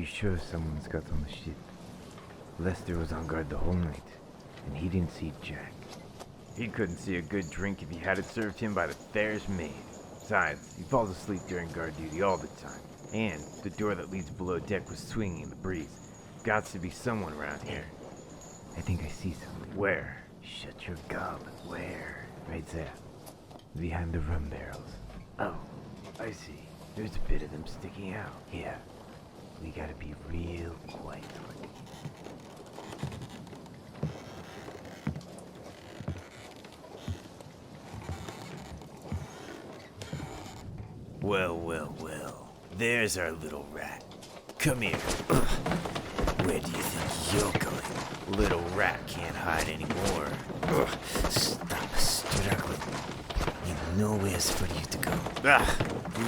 you sure someone's got on the ship? Lester was on guard the whole night, and he didn't see Jack. He couldn't see a good drink if he had it served him by the fairest maid. Besides, he falls asleep during guard duty all the time. And the door that leads below deck was swinging in the breeze. Gots to be someone around here. I think I see something. Where? Shut your gob. Where? Right there. Behind the rum barrels. Oh, I see. There's a bit of them sticking out. Yeah. We gotta be real quiet. Well, well, well. There's our little rat. Come here. Where do you think you're going? Little rat can't hide anymore. Stop struggling. Ain't nowhere's for you to go.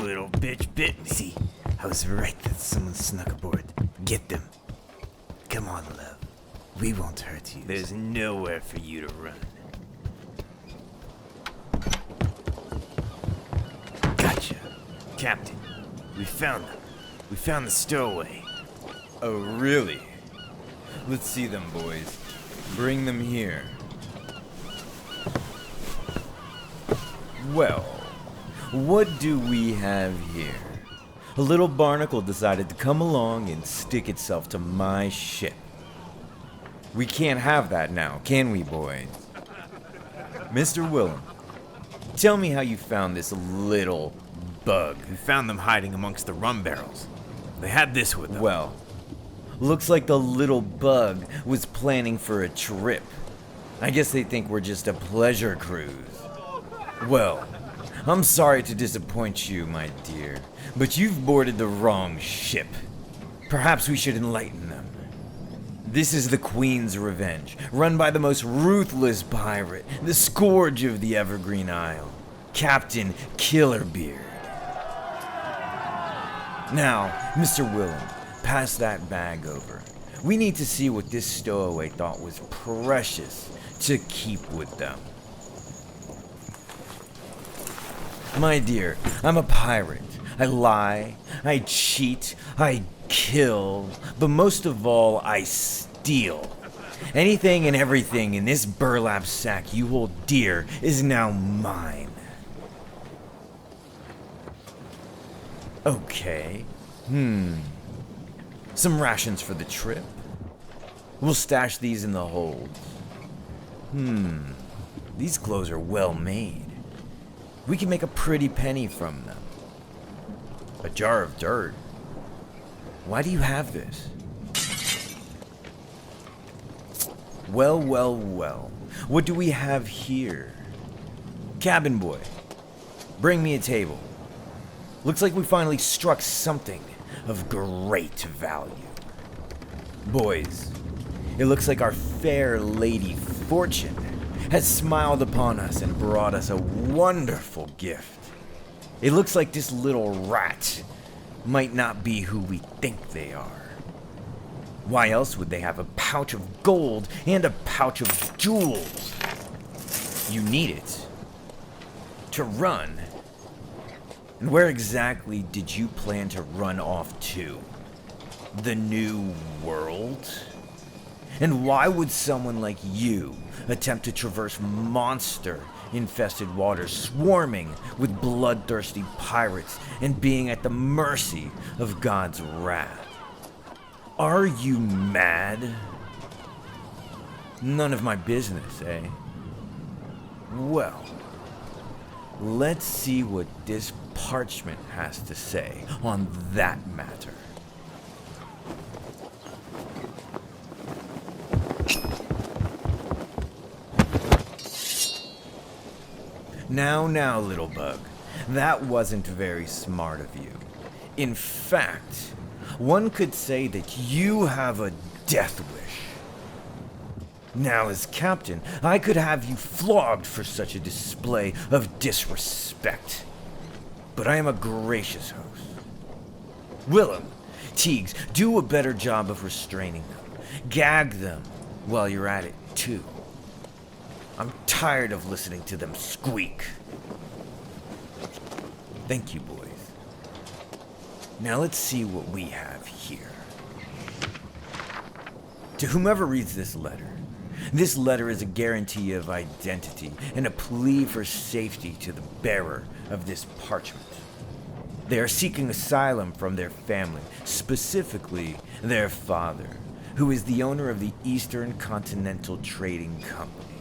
Little bitch bit me. See, I was right that someone snuck aboard. Get them. Come on, love. We won't hurt you. There's nowhere for you to run. Gotcha. Captain, we found them. We found the stowaway. Oh, really? Let's see them, boys. Bring them here. Well, what do we have here? A little barnacle decided to come along and stick itself to my ship. We can't have that now, can we, boys? Mr. Willem, tell me how you found this little bug. We found them hiding amongst the rum barrels. They had this with them. Well, looks like the little bug was planning for a trip. I guess they think we're just a pleasure cruise. Well, I'm sorry to disappoint you, my dear, but you've boarded the wrong ship. Perhaps we should enlighten them. This is the Queen's Revenge, run by the most ruthless pirate, the scourge of the Evergreen Isle, Captain Killerbeard. Now, Mr. Willem, pass that bag over. We need to see what this stowaway thought was precious to keep with them. My dear, I'm a pirate. I lie, I cheat, I kill, but most of all, I steal. Anything and everything in this burlap sack you hold dear is now mine. Okay. Some rations for the trip. We'll stash these in the holds. These clothes are well made. We can make a pretty penny from them. A jar of dirt. Why do you have this? Well, well, well. What do we have here? Cabin boy, bring me a table. Looks like we finally struck something of great value. Boys, it looks like our fair lady Fortune has smiled upon us and brought us a wonderful gift. It looks like this little rat might not be who we think they are. Why else would they have a pouch of gold and a pouch of jewels? You need it to run. And where exactly did you plan to run off to? The New World? And why would someone like you attempt to traverse monster-infested waters swarming with bloodthirsty pirates and being at the mercy of God's wrath? Are you mad? None of my business, eh? Well, let's see what this parchment has to say on that matter. Now, little bug, that wasn't very smart of you. In fact, one could say that you have a death wish. Now, as captain, I could have you flogged for such a display of disrespect. But I am a gracious host. Willem, Teagues, do a better job of restraining them. Gag them while you're at it, too. I'm tired of listening to them squeak. Thank you, boys. Now let's see what we have here. To whomever reads this letter is a guarantee of identity and a plea for safety to the bearer of this parchment. They are seeking asylum from their family, specifically their father, who is the owner of the Eastern Continental Trading Company.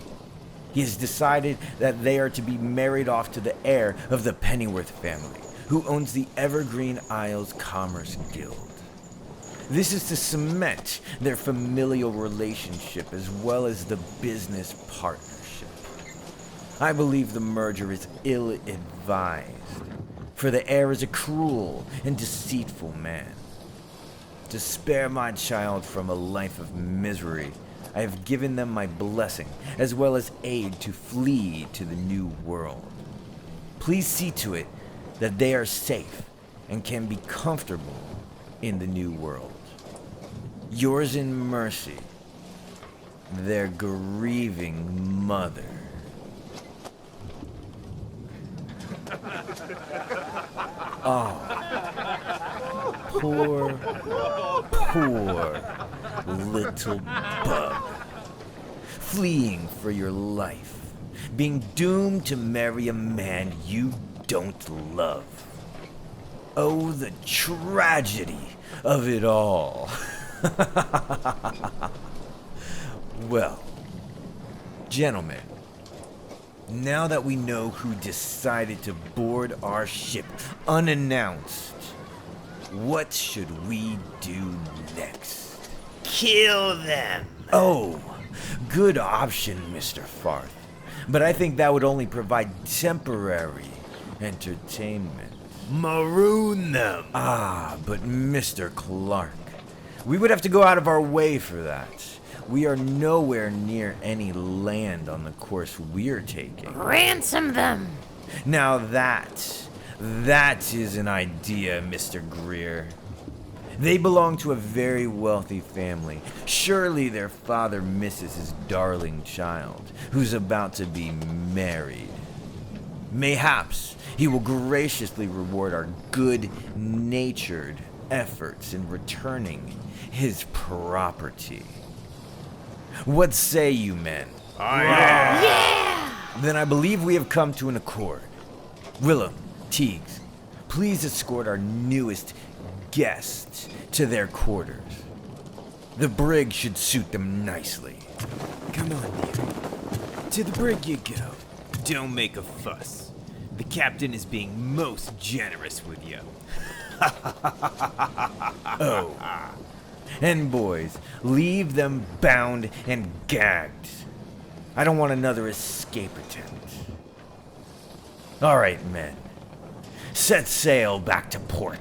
He has decided that they are to be married off to the heir of the Pennyworth family, who owns the Evergreen Isles Commerce Guild. This is to cement their familial relationship as well as the business partnership. I believe the merger is ill-advised, for the heir is a cruel and deceitful man. To spare my child from a life of misery, I have given them my blessing, as well as aid to flee to the new world. Please see to it that they are safe and can be comfortable in the new world. Yours in mercy, their grieving mother. Oh, poor little bug. Fleeing for your life, being doomed to marry a man you don't love. Oh, the tragedy of it all. Well, gentlemen, now that we know who decided to board our ship unannounced, what should we do next? Kill them! Oh, good option, Mr. Farth. But I think that would only provide temporary entertainment. Maroon them! Ah, but Mr. Clark, we would have to go out of our way for that. We are nowhere near any land on the course we're taking. Ransom them! Now that is an idea, Mr. Greer. They belong to a very wealthy family. Surely their father misses his darling child, who's about to be married. Mayhaps he will graciously reward our good-natured efforts in returning his property. What say you, men? Yeah! Then I believe we have come to an accord. Willem, Teagues, please escort our newest guests to their quarters. The brig should suit them nicely. Come on, dear. To the brig you go. Don't make a fuss. The captain is being most generous with you. Oh. And boys, leave them bound and gagged. I don't want another escape attempt. All right, men. Set sail back to port.